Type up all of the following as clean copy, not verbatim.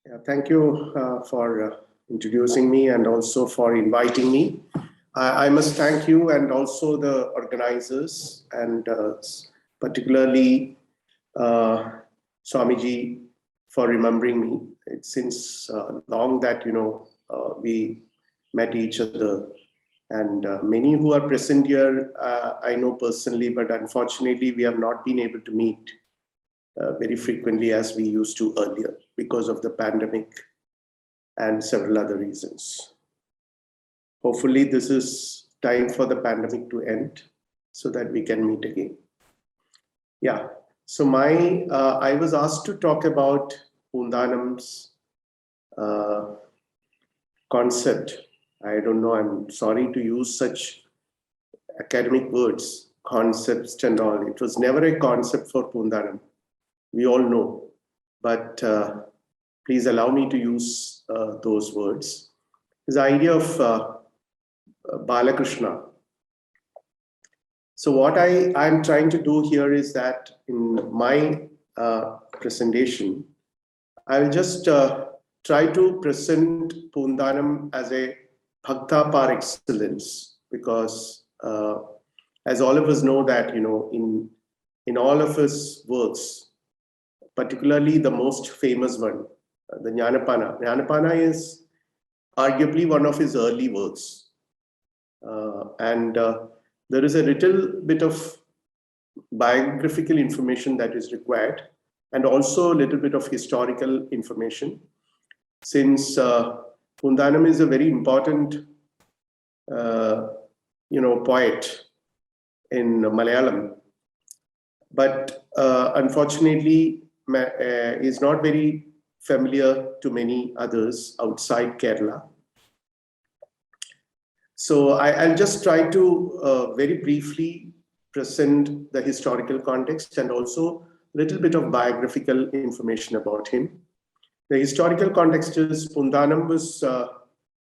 Yeah, thank you for introducing me and also for inviting me. I must thank you and also the organizers and particularly Swamiji for remembering me. It's since long that we met each other, and many who are present here I know personally, but unfortunately we have not been able to meet very frequently as we used to earlier because of the pandemic and several other reasons. Hopefully, this is time for the pandemic to end so that we can meet again. Yeah. So I was asked to talk about Poonthanam's concept. I don't know. I'm sorry to use such academic words, concepts and all. It was never a concept for Poonthanam. We all know, but please allow me to use those words. This idea of Balakrishna. So what I'm trying to do here is that in my presentation, I'll just try to present Poonthanam as a bhakta par excellence, because as all of us know that, in all of his works, particularly the most famous one, the Gnanapana. Gnanapana is arguably one of his early works. And there is a little bit of biographical information that is required, and also a little bit of historical information, since Poonthanam is a very important poet in Malayalam, but unfortunately is not very familiar to many others outside Kerala. So I'll just try to very briefly present the historical context and also a little bit of biographical information about him. The historical context is Poonthanam is a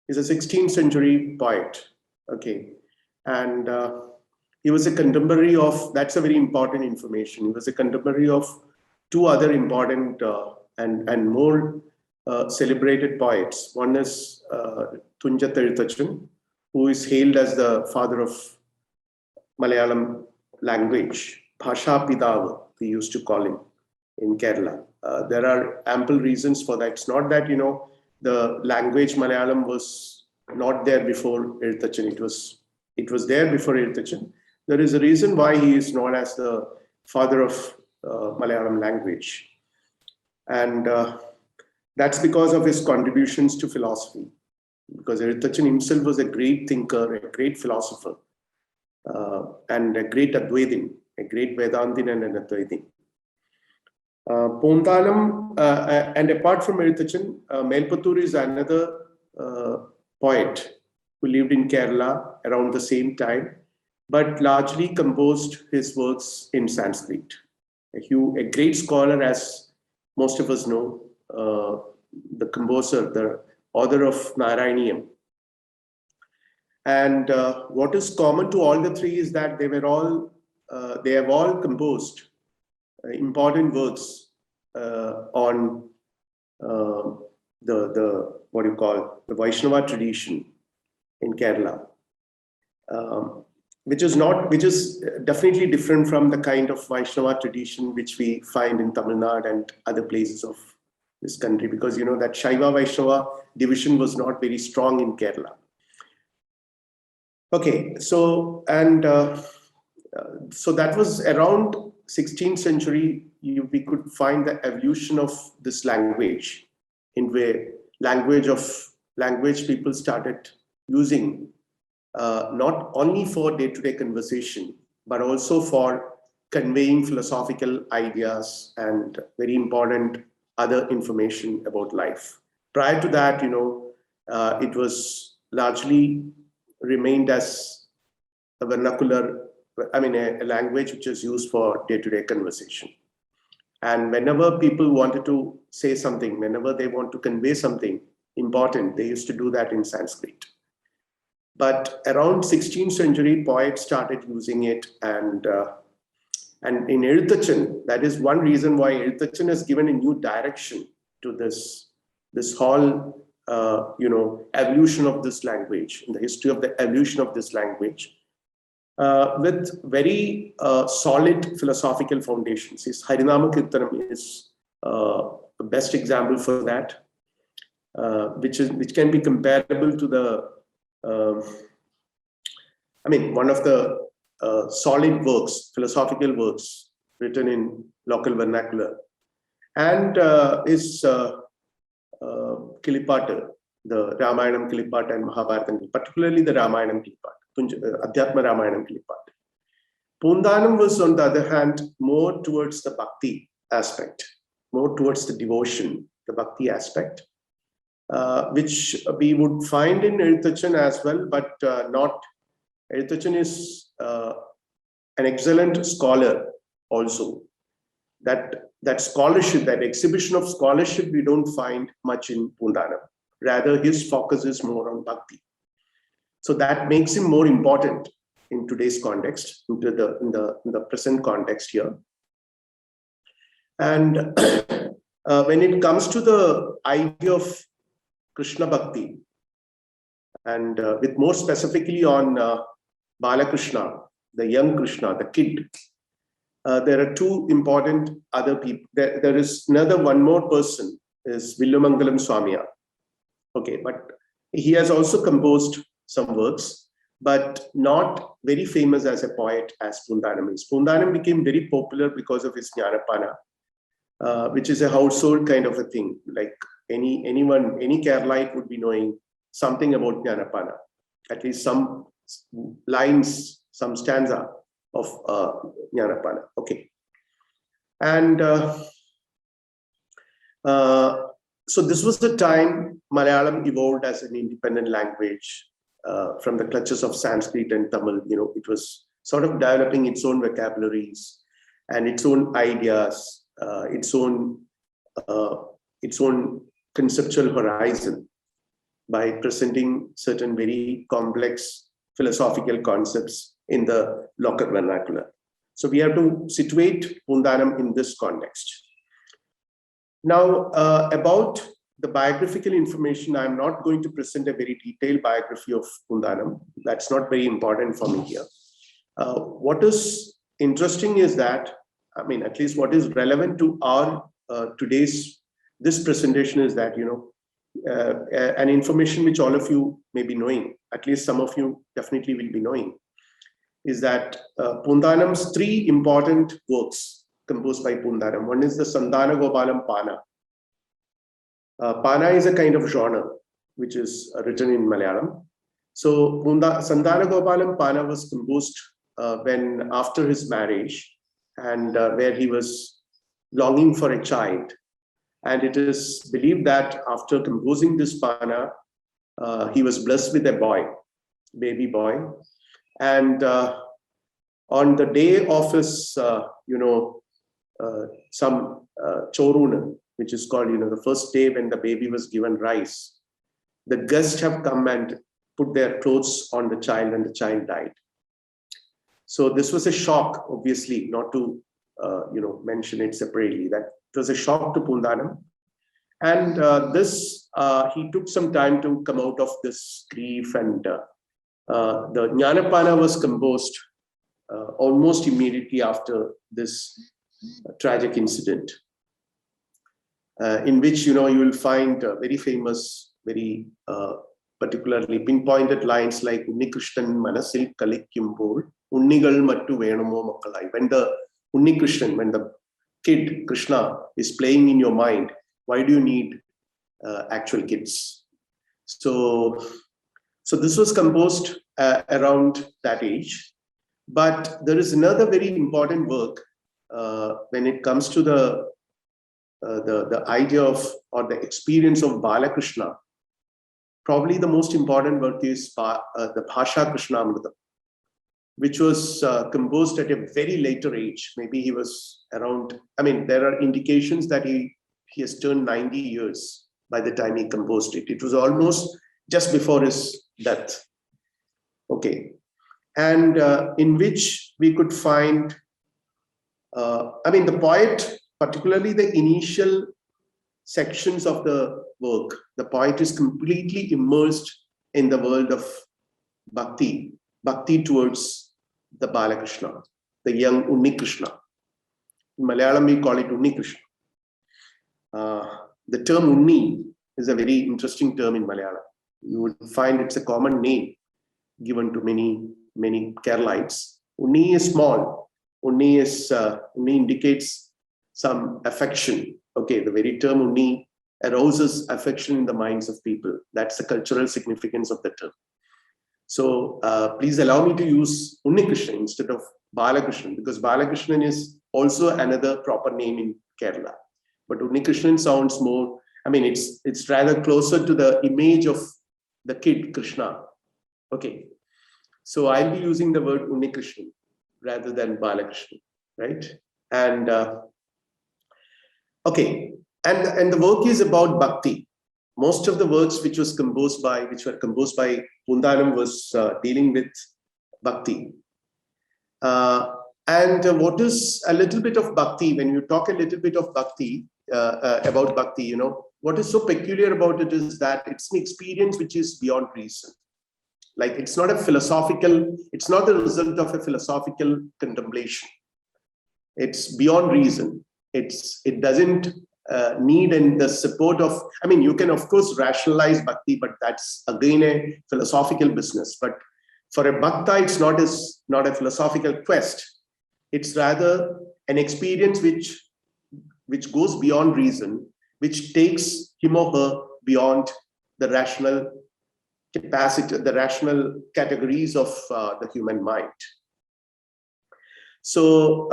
16th century poet, okay, and he was a contemporary of, that's a very important information, he was a contemporary of two other important and more celebrated poets. One is Tunja Tezhuthachan, who is hailed as the father of Malayalam language. Bhasha Pidav, we used to call him in Kerala. There are ample reasons for that. It's not that, the language Malayalam was not there before Tezhuthachan. It was there before Tezhuthachan. There is a reason why he is known as the father of Malayalam language. And that's because of his contributions to philosophy. Because Tezhuthachan himself was a great thinker, a great philosopher, and a great Advaitin, a great Vedantin and an Advaitin. Poonthanam, and apart from Tezhuthachan, Melpattur is another poet who lived in Kerala around the same time, but largely composed his works in Sanskrit. A great scholar, as most of us know, the composer, the author of Narayaniyam. And what is common to all the three is that they have all composed important works on the Vaishnava tradition in Kerala, which is definitely different from the kind of Vaishnava tradition which we find in Tamil Nadu and other places of this country, because that Shaiva Vaishnava division was not very strong in Kerala. Okay, so so that was around 16th century. We could find the evolution of this language, in where language people started using not only for day-to-day conversation, but also for conveying philosophical ideas and very important other information about life. Prior to that, it was largely remained as a vernacular, a language which is used for day-to-day conversation. And whenever people wanted to say something, whenever they want to convey something important, they used to do that in Sanskrit. But around 16th century, poets started using it, and in Tezhuthachan, that is one reason why Tezhuthachan has given a new direction to this this whole evolution of this language, in the history of the evolution of this language, with very solid philosophical foundations. His Harinama Kirtanam is the best example for that, which can be comparable to the one of the solid works, philosophical works written in local vernacular, and is Kilipata, the Ramayanam Kilipata and Mahabharatam, particularly the Ramayanam Kilipata, Adhyatma Ramayanam Kilipata. Poonthanam was, on the other hand, more towards the Bhakti aspect, more towards the devotion, the Bhakti aspect, which we would find in Eഴുത്തച്ഛൻ as well, but not. Eഴുത്തച്ഛൻ is an excellent scholar also. That scholarship, that exhibition of scholarship, we don't find much in Poonthanam. Rather, his focus is more on Bhakti. So that makes him more important in today's context, in the present context here. And when it comes to the idea of Krishna Bhakti, and with more specifically on Balakrishna, the young Krishna, the kid, there are two important other people. There is one more person, is Villumangalam Swamiya. Okay, but he has also composed some works, but not very famous as a poet as Poonthanam is. Poonthanam became very popular because of his Jnanapana, which is a household kind of a thing. Like any Keralite would be knowing something about Jnanapana, at least some lines, some stanza of Jnanapana. Okay. And so this was the time Malayalam evolved as an independent language from the clutches of Sanskrit and Tamil. It was sort of developing its own vocabularies and its own ideas, its own conceptual horizon, by presenting certain very complex philosophical concepts in the local vernacular. So we have to situate Poonthanam in this context. Now, about the biographical information, I'm not going to present a very detailed biography of Poonthanam. That's not very important for me here. What is interesting is that, at least what is relevant to our this presentation is that, an information which all of you may be knowing, at least some of you definitely will be knowing, is that Poonthanam's three important works composed by Poonthanam. One is the Sandana Gopalam Pana. Pana is a kind of genre which is written in Malayalam. So Sandana Gopalam Pana was composed when after his marriage, and where he was longing for a child. And it is believed that after composing this Pana, he was blessed with a baby boy. And on the day of his, some choruna, which is called, the first day when the baby was given rice, the guests have come and put their clothes on the child, and the child died. So this was a shock, obviously, not to mention it separately, that it was a shock to Poonthanam. And he took some time to come out of this grief, and the Jnanapana was composed almost immediately after this tragic incident, in which you will find very famous, very particularly pinpointed lines like Unnikrishnan Manasil Kalikkumbol Unnigal Mattu Venumo Makkalai. When the Unnikrishnan, when the kid Krishna is playing in your mind, why do you need actual kids? So this was composed around that age. But there is another very important work when it comes to the idea of, or the experience of Balakrishna. Probably the most important work is the Bhasha Krishnamritam, which was composed at a very later age. Maybe he was around, there are indications that he has turned 90 years by the time he composed it. It was almost just before his death. Okay. And in which we could find, the poet, particularly the initial sections of the work, the poet is completely immersed in the world of Bhakti, Bhakti towards the Balakrishna, the young Unni Krishna. In Malayalam, we call it Unni Krishna. The term Unni is a very interesting term in Malayalam. You would find it's a common name given to many Keralites. Unni is small. Unni indicates some affection. Okay, the very term Unni arouses affection in the minds of people. That's the cultural significance of the term. So please allow me to use Unni Krishna instead of Balakrishna, because Balakrishna is also another proper name in Kerala. But Unni Krishna sounds more, I mean, it's rather closer to the image of the kid Krishna. Okay, so I'll be using the word Unni Krishna rather than Balakrishna, right? And okay, and the work is about Bhakti. Most of the works which were composed by Poonthanam was dealing with Bhakti. And what is a little bit of Bhakti? When you talk a little bit of Bhakti, about Bhakti, you know, what is so peculiar about it is that it's an experience which is beyond reason. Like it's not the result of a philosophical contemplation. It's beyond reason. It doesn't need and the support of, I mean, you can of course rationalize Bhakti, but that's again a philosophical business. But for a Bhakta, it's not a philosophical quest. It's rather an experience which goes beyond reason, which takes him or her beyond the rational capacity, the rational categories of the human mind. So,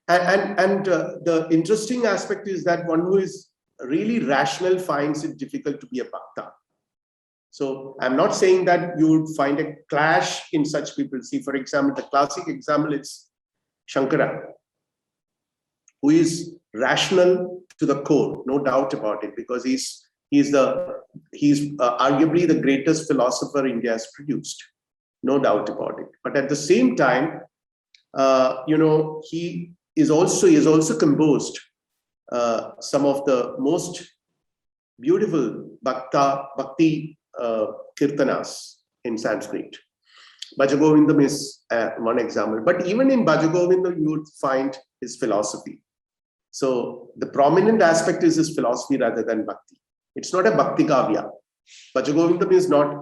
the interesting aspect is that one who is really rational finds it difficult to be a Bhakta. So I'm not saying that you would find a clash in such people. See, for example, the classic example is Shankara, who is rational to the core, no doubt about it, because he's arguably the greatest philosopher India has produced, no doubt about it. But at the same time, you know, he is also composed some of the most beautiful Bhakti kirtanas in Sanskrit. Bhajagovindam is one example, but even in Bhajagovindam you would find his philosophy. So the prominent aspect is his philosophy rather than Bhakti. It's not a Bhakti Kavya. Bhajagovindam is not,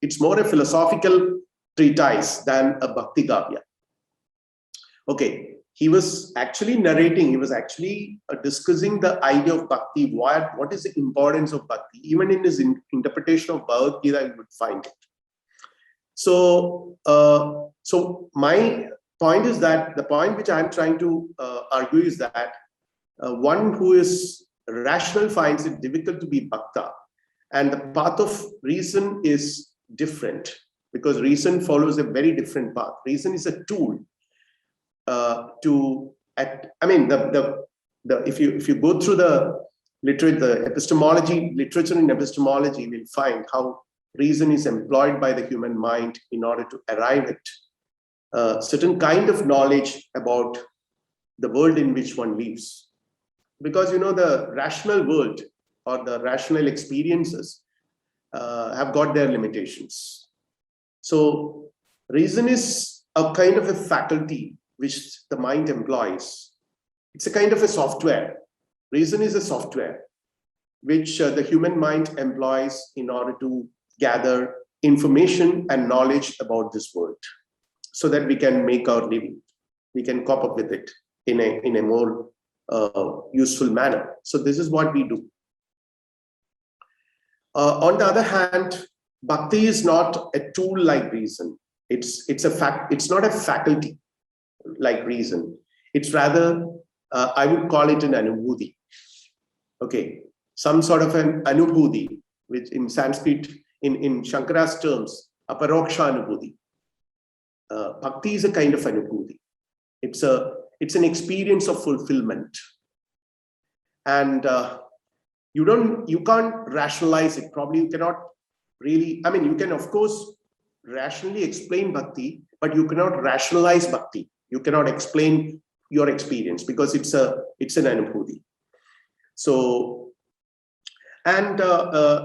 it's more a philosophical treatise than a Bhakti Kavya. Okay, he was actually narrating, he was actually discussing the idea of Bhakti, what is the importance of Bhakti. Even in his interpretation of Bhagavad Gita, you would find it. So, so my point is that, the point which I'm trying to argue is that one who is rational finds it difficult to be Bhakta, and the path of reason is different, because reason follows a very different path. Reason is a tool if you go through the literature in epistemology, we'll find how reason is employed by the human mind in order to arrive at certain kind of knowledge about the world in which one lives. Because, you know, the rational world or the rational experiences have got their limitations. So reason is a kind of a faculty which the mind employs. It's a kind of a software. Reason is a software which the human mind employs in order to gather information and knowledge about this world, so that we can make our living. We can cope up with it in a more useful manner. So this is what we do. On the other hand, Bhakti is not a tool like reason. It's not a faculty like reason. It's rather, I would call it an anubhuti. Okay, some sort of an anubhuti, which in Sanskrit, in Shankara's terms, aparoksha anubhuti. Bhakti is a kind of anubhuti. It's an experience of fulfillment, and you can't rationalize it. Probably you cannot really. I mean, you can of course rationally explain Bhakti, but you cannot rationalize Bhakti. You cannot explain your experience, because it's an anubhuti. So, and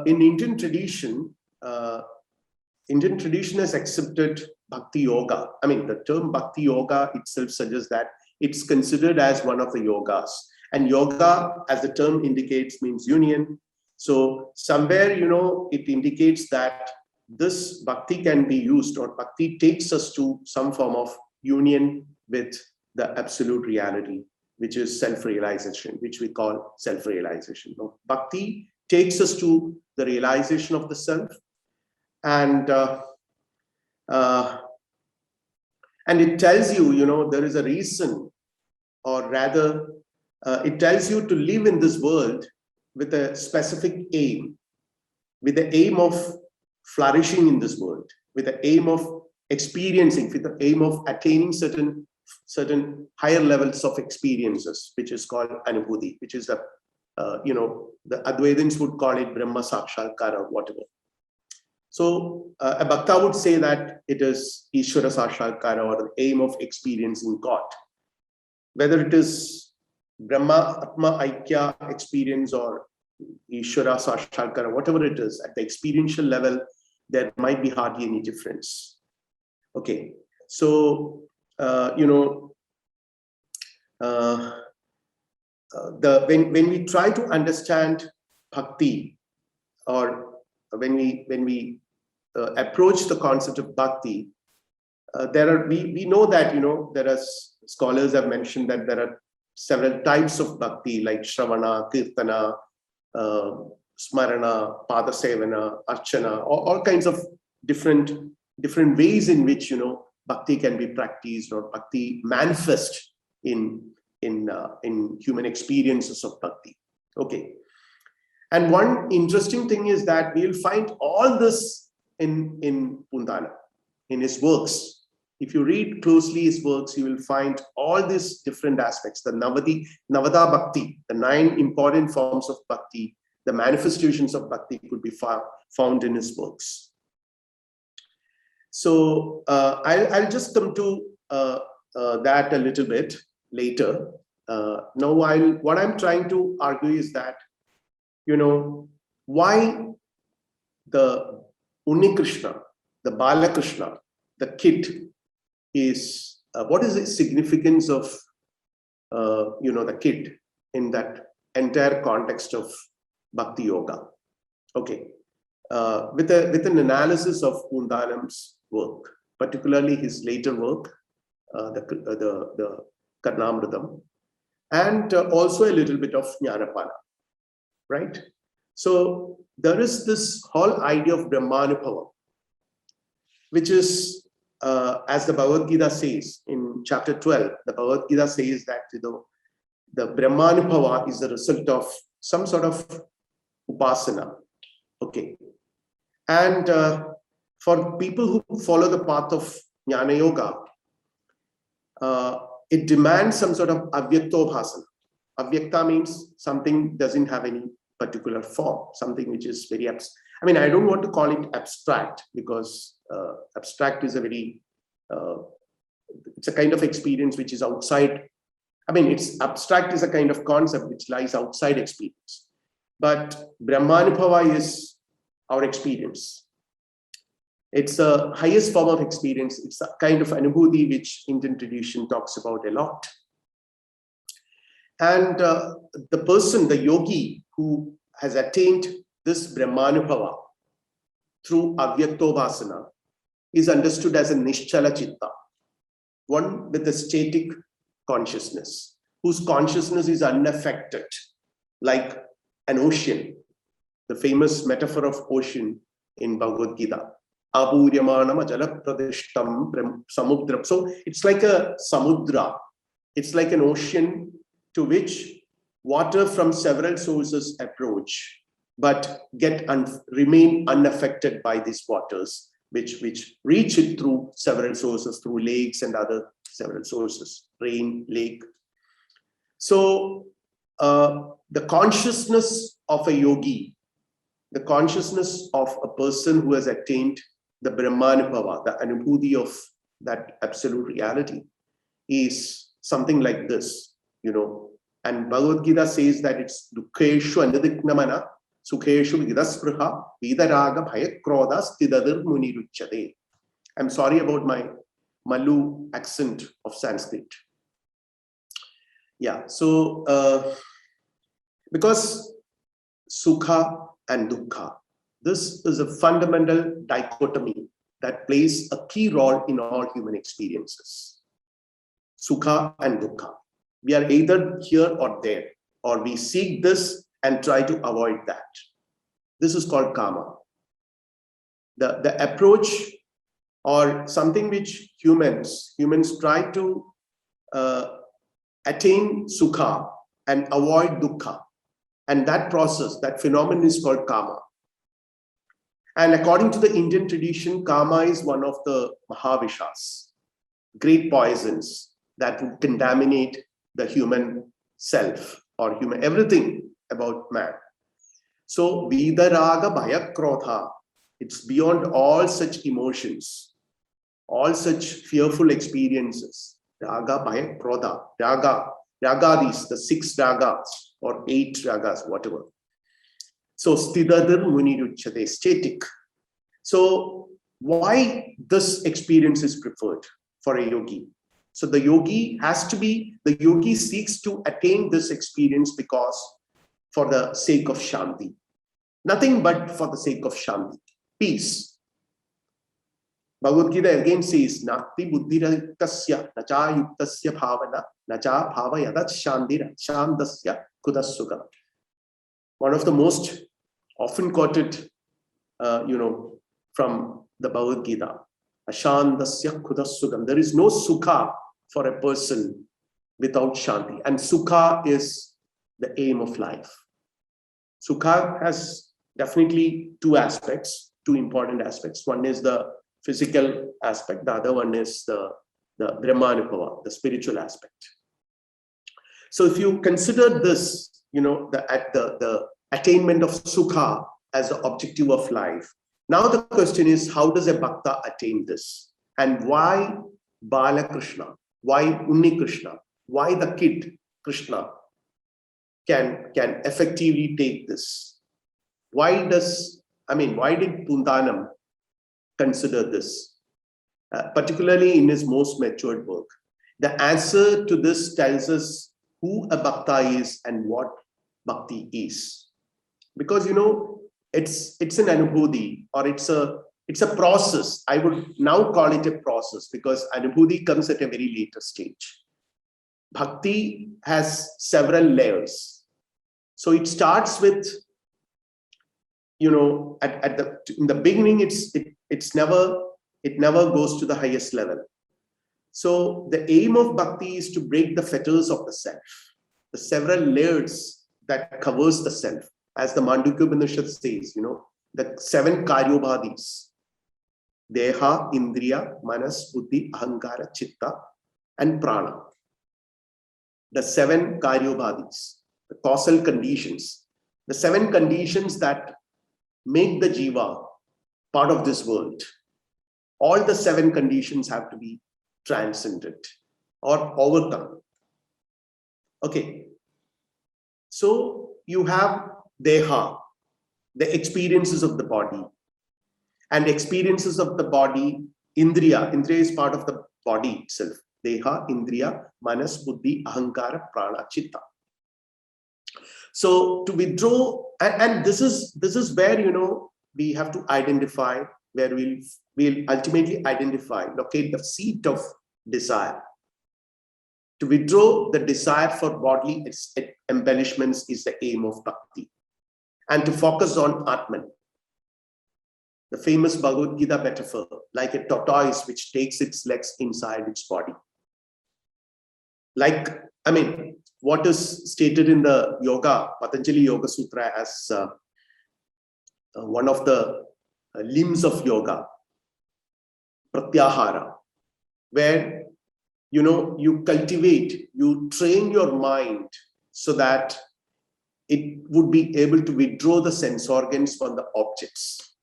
in Indian tradition has accepted Bhakti Yoga. I mean, the term Bhakti Yoga itself suggests that it's considered as one of the yogas. And yoga, as the term indicates, means union. So somewhere, it indicates that this Bhakti can be used, or Bhakti takes us to some form of union with the absolute reality, which is self-realization, which we call self-realization. Bhakti takes us to the realization of the self, and it tells you, there is a reason, or rather, it tells you to live in this world with a specific aim, with the aim of flourishing in this world, with the aim of experiencing, with the aim of attaining certain higher levels of experiences, which is called anubhuti, which is the Advaitins would call it Brahma Sakshatkara or whatever. So a Bhakta would say that it is Ishvara Sakshatkara, or the aim of experiencing God. Whether it is Brahma Atma Aikya experience or Ishvara Sakshatkara, whatever it is, at the experiential level, there might be hardly any difference. Okay, so when we try to understand bhakti, or when we approach the concept of bhakti, we know that there are scholars have mentioned that there are several types of bhakti, like Shravana, Kirtana, Smarana, Padasevana, Archana, all kinds of different ways in which bhakti can be practiced, or bhakti manifest in human experiences of bhakti. Okay, and one interesting thing is that we will find all this in Poonthanam, in his works. If you read closely his works, you will find all these different aspects, the Navada Bhakti, the 9 important forms of bhakti, the manifestations of bhakti could be found in his works. So I'll just come to that a little bit later. Now, what I'm trying to argue is that, why the Unni Krishna, the Balakrishna, the kid, is what is the significance of the kid in that entire context of Bhakti Yoga? Okay, with an analysis of Poonthanam's work, particularly his later work, the Karnamridam, and also a little bit of Jnanapana, right? So there is this whole idea of Brahmanupava, which is, as the Bhagavad Gita says in chapter 12, the Bhagavad Gita says that the Brahmanupava is the result of some sort of upasana. Okay, and for people who follow the path of Jnana Yoga, it demands some sort of avyaktobhasana. Avyakta means something doesn't have any particular form, something which is very abstract. I mean, I don't want to call it abstract, because abstract is it's a kind of experience which is outside. I mean, abstract is a kind of concept which lies outside experience. But Brahmanupava is our experience. It's the highest form of experience. It's a kind of anubhuti which Indian tradition talks about a lot. And the person, the yogi, who has attained this Brahmanupava through Avyaktobhasana is understood as a Nischala Chitta, one with a static consciousness, whose consciousness is unaffected, like an ocean, the famous metaphor of ocean in Bhagavad Gita. Apuryamanam ajala pradishtam samudra. So it's like a samudra. It's like an ocean to which water from several sources approach, but remain unaffected by these waters, which reach it through several sources, through lakes and other several sources, rain, lake. So the consciousness of a yogi, the consciousness of a person who has attained the Brahmanupava, the anubhuti of that absolute reality, is something like this. And Bhagavad Gita says that it's dukkeshu anadignamana, sukheshu vidaspriha, vidaraga bhayakrodha stidadir muniruchade. I'm sorry about my Malu accent of Sanskrit. Yeah, so because sukha and dukkha, this is a fundamental dichotomy that plays a key role in all human experiences. Sukha and dukkha. We are either here or there, or we seek this and try to avoid that. This is called karma. The approach, or something which humans try to attain sukha and avoid dukkha. And that process, that phenomenon is called karma. And according to the Indian tradition, karma is one of the mahavishas, great poisons that would contaminate the human self or human everything about man. So vidaraga bhayakrodha, it's beyond all such emotions, all such fearful experiences. Raga bhayakrodha, ragadis, the 6 ragas or 8 ragas, whatever. So stidadir muniruchade, static. So why this experience is preferred for a yogi? So the yogi seeks to attain this experience because for the sake of shanti. Nothing but for the sake of shanti, peace. Bhagavad Gita again says, Nakti buddhiratasya nacha yuktasya bhavana nacha bhavayadat shandira shandasya kudasukam. One of the most often quoted, from the Bhagavad Gita, ashandasya kudasukam. There is no sukha for a person without shanti. And sukha is the aim of life. Sukha has definitely 2 aspects, 2 important aspects. One is the physical aspect. The other one is the Brahmanupava, the spiritual aspect. So if you consider this, the attainment of sukha as the objective of life, now the question is, how does a bhakta attain this? And why Balakrishna? Why Unni Krishna? Why the kid Krishna can effectively take this? Why did Poonthanam consider this? Particularly in his most matured work. The answer to this tells us who a bhakta is and what bhakti is. Because it's an anubhuti, or it's a process. I would now call it a process because anubhuti comes at a very later stage. Bhakti has several layers. So it starts with, in the beginning, it never goes to the highest level. So the aim of bhakti is to break the fetters of the self, the several layers that covers the self. As the Mandukya Upanishad says, the 7 karyobhadis, deha, indriya, manas, buddhi, ahankara, chitta, and prana. The 7 karyobhadis, the causal conditions, the 7 conditions that make the jiva part of this world. All the 7 conditions have to be transcended or overcome. Okay. So you have deha, the experiences of the body, and experiences of the body, indriya. Indriya is part of the body itself. Deha, indriya, manas, buddhi, ahankara, prana, chitta. So to withdraw, and this is where we have to identify, where we'll ultimately locate the seat of desire. To withdraw the desire for bodily embellishments is the aim of bhakti. And to focus on Atman. The famous Bhagavad Gita metaphor, like a tortoise which takes its legs inside its body. What is stated in the Yoga, Patanjali Yoga Sutra as one of the limbs of yoga, pratyahara, where you cultivate, you train your mind so that it would be able to withdraw the sense organs from the objects.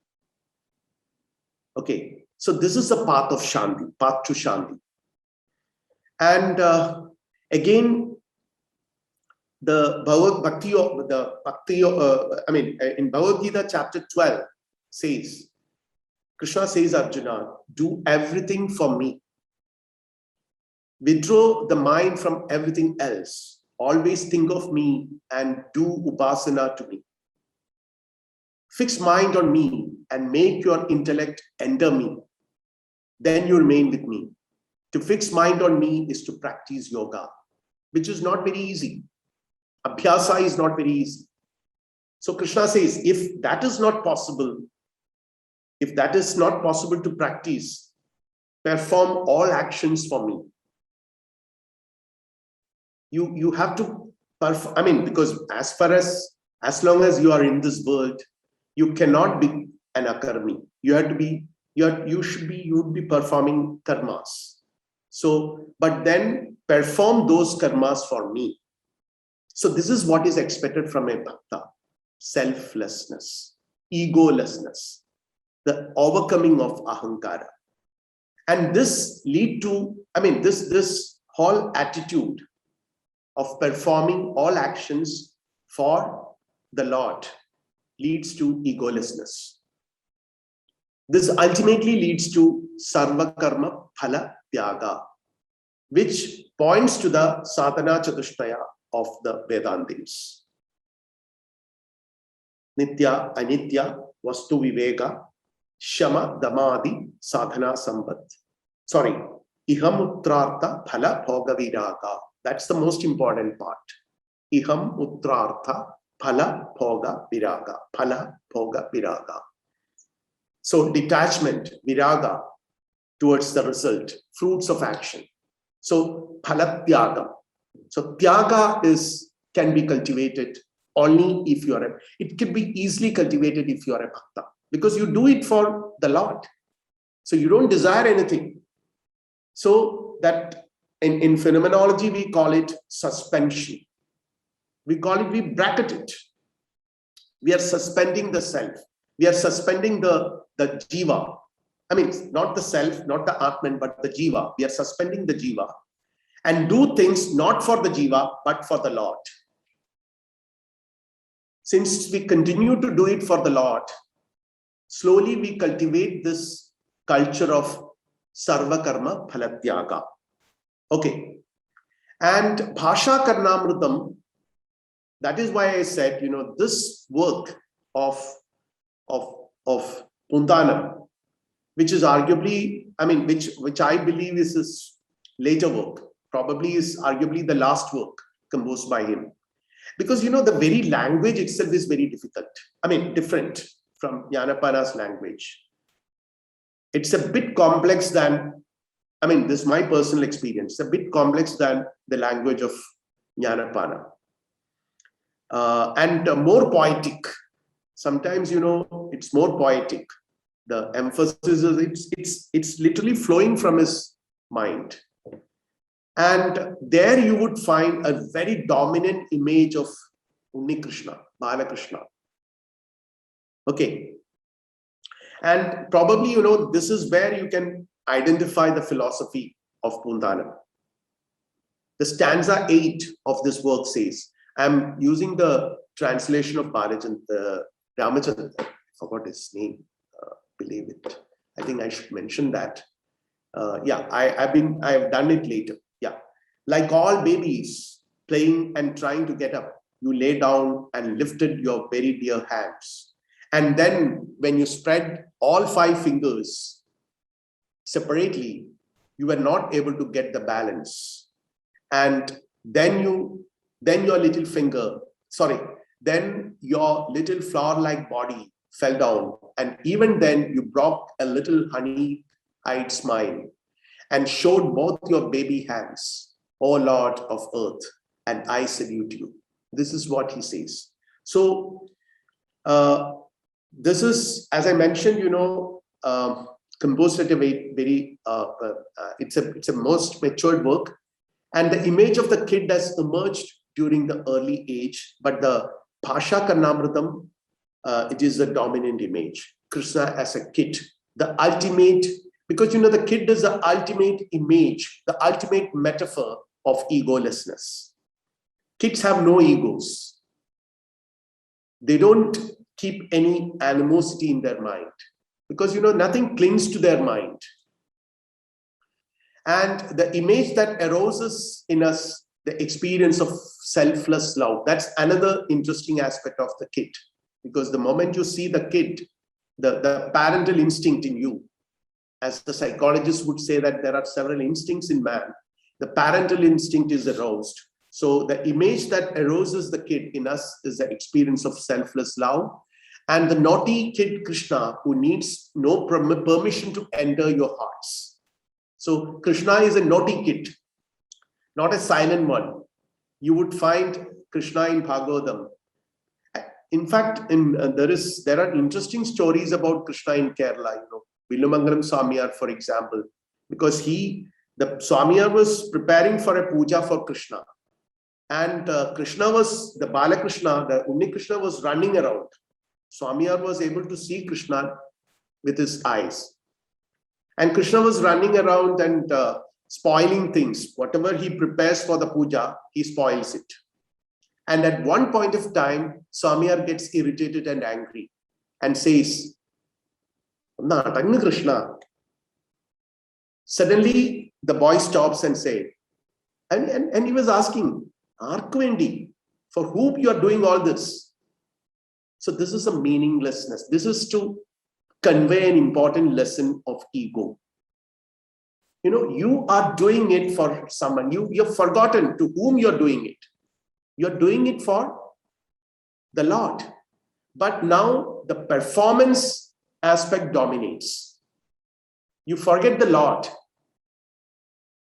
Okay, so this is the path of Shanti, path to Shanti. And again, the Bhakti, in Bhagavad Gita chapter 12 says, Krishna says, Arjuna, do everything for me. Withdraw the mind from everything else. Always think of me and do upasana to me. Fix mind on me and make your intellect under me. Then you remain with me. To fix mind on me is to practice yoga, which is not very easy. Abhyasa is not very easy. So Krishna says, if that is not possible, to practice, perform all actions for me. You have to perform, because as long as you are in this world, you cannot be an akarmi. You would be performing karmas. So, but then perform those karmas for me. So this is what is expected from a bhakta: selflessness, egolessness, the overcoming of ahankara. And this lead to, this whole attitude of performing all actions for the Lord leads to egolessness. This ultimately leads to sarva karma phala tyaga, which points to the sadhana chatushtaya of the Vedantis. Nitya, anitya, vastu viveka, shama, damadi, sadhana sambat. Sorry, iham uttrartha phala bhoga viraga. That's the most important part. Iham uttrartha phala bhoga viraga. Phala bhoga viraga. So detachment, viraga, towards the result, fruits of action. So phalatyaga. So tyaga can be cultivated only if you are it can be easily cultivated if you are a bhakta, because you do it for the Lord. So you don't desire anything. So that in phenomenology, we call it suspension. We bracket it. We are suspending the self. We are suspending the jiva. Not the self, not the atman, but the jiva. We are suspending the jiva and do things not for the jiva, but for the Lord. Since we continue to do it for the Lord, slowly we cultivate this culture of sarva karma phalatyaga. Okay. And bhasha karnamrutam, that is why I said, this work of Poonthanam, which is arguably, which I believe is his later work, probably is arguably the last work composed by him. Because, the very language itself is very difficult. Different from Jnanapana's language. It's a bit complex than, this is my personal experience, a bit complex than the language of Jnanapana. And more poetic. Sometimes, it's more poetic. The emphasis is it's literally flowing from his mind. And there you would find a very dominant image of Krishna, Balakrishna. Okay. And probably, this is where you can identify the philosophy of Poonthanam. The stanza 8 of this work says, I'm using the translation of Ramachandra. I forgot his name. Believe it. I think I should mention that. I've done it later. Yeah. Like all babies playing and trying to get up, you lay down and lifted your very dear hands. And then when you spread all 5 fingers separately, you were not able to get the balance. And then your little flower-like body fell down. And even then you brought a little honey-eyed smile and showed both your baby hands, O Lord of earth, and I salute you. This is what he says. So this is, as I mentioned, composed at a very, it's a most matured work. And the image of the kid has emerged during the early age, but the Bhasha Karnamrutam, it is the dominant image. Krishna as a kid, the ultimate, because the kid is the ultimate image, the ultimate metaphor of egolessness. Kids have no egos. They don't keep any animosity in their mind because, nothing clings to their mind. And the image that arouses in us the experience of selfless love, that's another interesting aspect of the kid. Because the moment you see the kid, the parental instinct in you, as the psychologist would say that there are several instincts in man, the parental instinct is aroused. So the image that arouses the kid in us is the experience of selfless love. And the naughty kid Krishna, who needs no permission to enter your hearts. So Krishna is a naughty kid, not a silent one. You would find Krishna in Bhagavatam. In fact, there are interesting stories about Krishna in Kerala. Vilumangalam Swamiyar, for example, because the Swamiyar was preparing for a puja for Krishna. And Krishna was, the Balakrishna, the Unni Krishna was running around. Swamiyar was able to see Krishna with his eyes. And Krishna was running around and spoiling things. Whatever he prepares for the puja, he spoils it. And at one point of time, Swamiyar gets irritated and angry and says, Krishna. Suddenly, the boy stops and says, and he was asking, Arkvendi, for whom you are doing all this? So this is a meaninglessness. This is to convey an important lesson of ego. You are doing it for someone. You've forgotten to whom you're doing it. You're doing it for the Lord. But now the performance aspect dominates. You forget the Lord.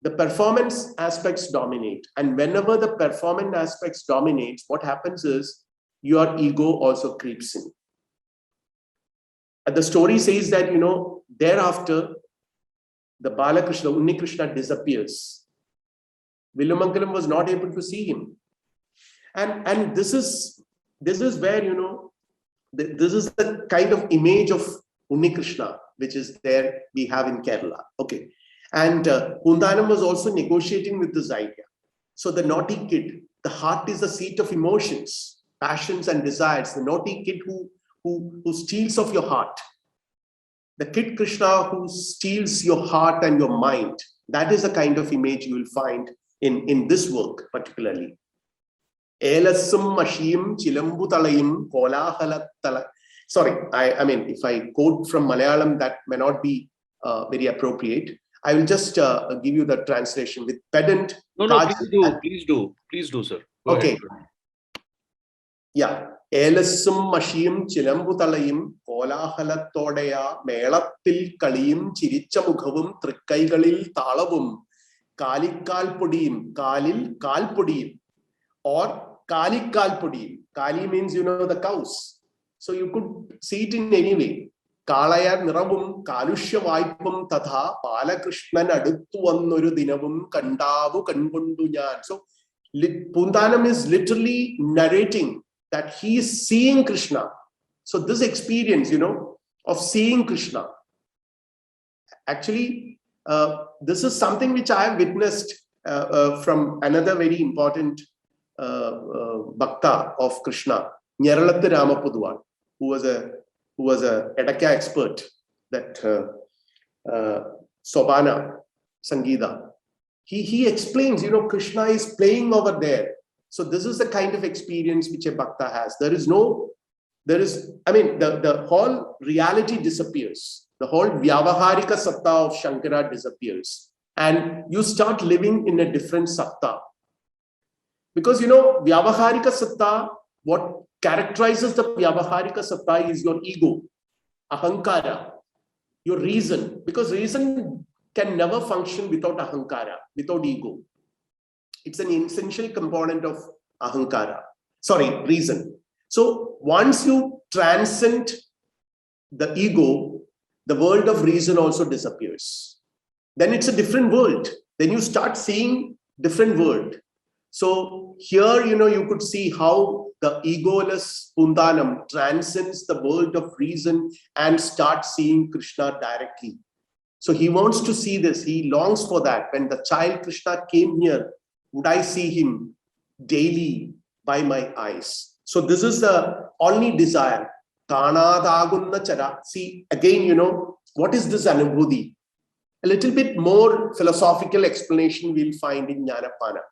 The performance aspects dominate. And whenever the performance aspects dominates, what happens is your ego also creeps in. And the story says that, thereafter, the Balakrishna, Unni Krishna disappears. Vilumangalam was not able to see him. And this is where, this is the kind of image of Unni Krishna, which is there we have in Kerala. Okay. And Poonthanam was also negotiating with this idea. So the naughty kid, the heart is the seat of emotions, passions and desires. The naughty kid who steals of your heart. The kid Krishna who steals your heart and your mind. That is the kind of image you will find in this work particularly. Elasum mashim chilambutalayim kolahalatala. Sorry, I mean, if I quote from Malayalam, that may not be very appropriate. I will just give you the translation with pedant. No, please do, sir. Go okay. Ahead. Yeah. Elasum mashim chilambutalayim kolahalatodaya melatil kaliyum chirichamukhavum trikkaigalil talavum kalikal pudiyum kalil kalpudiyum or kalikal pudiyum. Kali means, the cows. So you could see it in any way. Kalayar niravum kalushya vaipum tatha Balakrishnan aduttu vannoru dinavum kandavu kangundu njan. So Poonthanam is literally narrating that he is seeing Krishna. So this experience, of seeing Krishna. Actually, this is something which I have witnessed from another very important Bhakta of Krishna, Nyaralathu Ramapuduwan, who was a Edaka expert, that Sobana Sangeeta. He explains, Krishna is playing over there. So this is the kind of experience which a Bhakta has. The whole reality disappears. The whole Vyavaharika Satta of Shankara disappears. And you start living in a different Satta. Because, Vyavaharika Satta, what characterizes the Vyavaharika Satta is your ego, Ahankara, your reason. Because reason can never function without Ahankara, without ego. It's an essential component of reason. So once you transcend the ego, the world of reason also disappears. Then it's a different world. Then you start seeing different world. So here, you could see how the egoless Poonthanam transcends the world of reason and starts seeing Krishna directly. So he wants to see this. He longs for that. When the child Krishna came here, would I see him daily by my eyes. So this is the only desire. Kanadagunna chara. See, again, what is this anubhuti? A little bit more philosophical explanation we'll find in Jnanapana.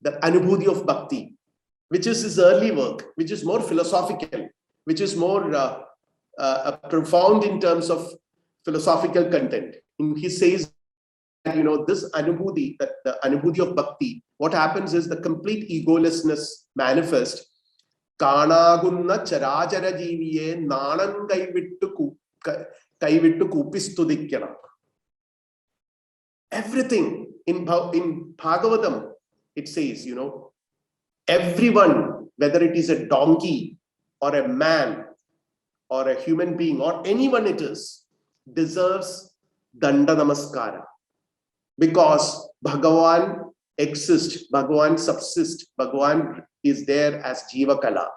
The anubhuti of Bhakti, which is his early work, which is more philosophical, which is more profound in terms of philosophical content. He says, this anubhuti, that the anubhuti of Bhakti, what happens is the complete egolessness manifest. Kanagunna charajara jeeviye nanan kaivittu kupistudikyanam. Everything in Bhagavatam, it says, everyone, whether it is a donkey or a man or a human being or anyone it is, deserves danda namaskara. Because Bhagavan exists, Bhagavan subsists, Bhagavan is there as Jiva Kala.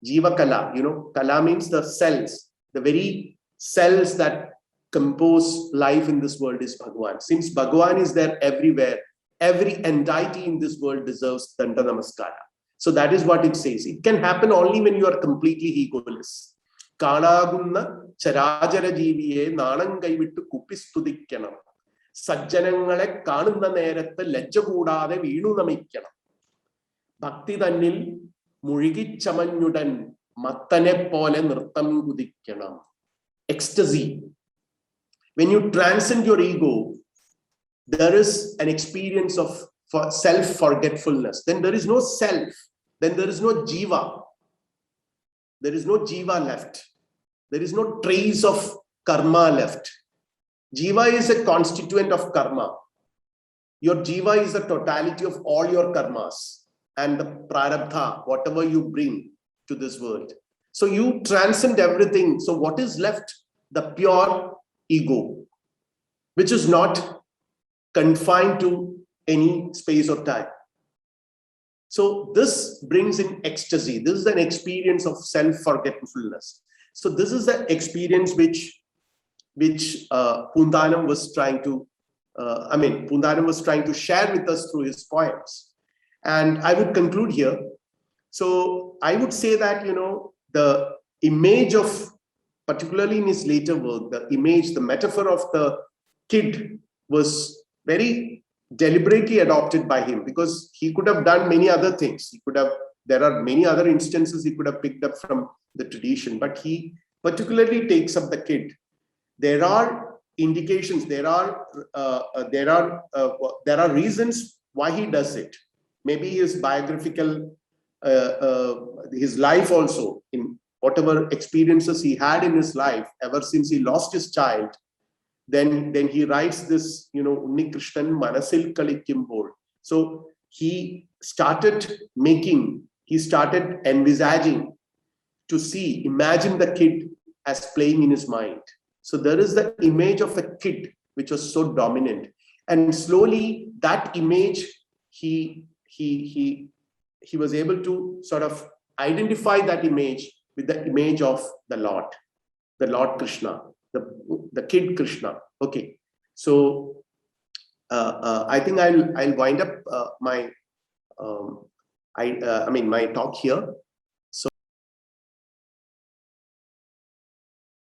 Jiva Kala, Kala means the cells, the very cells that compose life in this world is Bhagavan. Since Bhagavan is there everywhere, every entity in this world deserves Danda Namaskara. So that is what it says. It can happen only when you are completely egoless. Kanagunna charajara jeeviye nanangai vittu kupistudikyanam. Sajjanangale kanunna nerathe lajja koodade veenu namikyanam. Bhakti thannil മുഴുകിച്ചമഞ്ഞുടൻ മത്തനെ പോലെ നൃത്തം കുതിക്കണം. Ecstasy. When you transcend your ego, there is an experience of self-forgetfulness. Then there is no self. Then there is no jiva. There is no jiva left. There is no trace of karma left. Jiva is a constituent of karma. Your jiva is the totality of all your karmas and the prarabdha, whatever you bring to this world. So you transcend everything. So what is left? The pure ego, which is not confined to any space or time. So this brings in ecstasy. This is an experience of self-forgetfulness. So this is the experience which Poonthanam was trying to, Poonthanam was trying to share with us through his poems. And I would conclude here. So I would say that, the image of, particularly in his later work, the image, the metaphor of the kid was very deliberately adopted by him, because he could have done many other things. There are many other instances he could have picked up from the tradition, but he particularly takes up the kid. There are indications, there are reasons why he does it. Maybe his biographical, his life also, in whatever experiences he had in his life, ever since he lost his child, then he writes this, Unni Krishnan Manasil Kalikkimbol. So he started envisaging to imagine the kid as playing in his mind. So there is the image of a kid which was so dominant, and slowly that image he was able to sort of identify that image with the image of the Lord Krishna, the kid Krishna. Okay, so I think I'll wind up my talk here.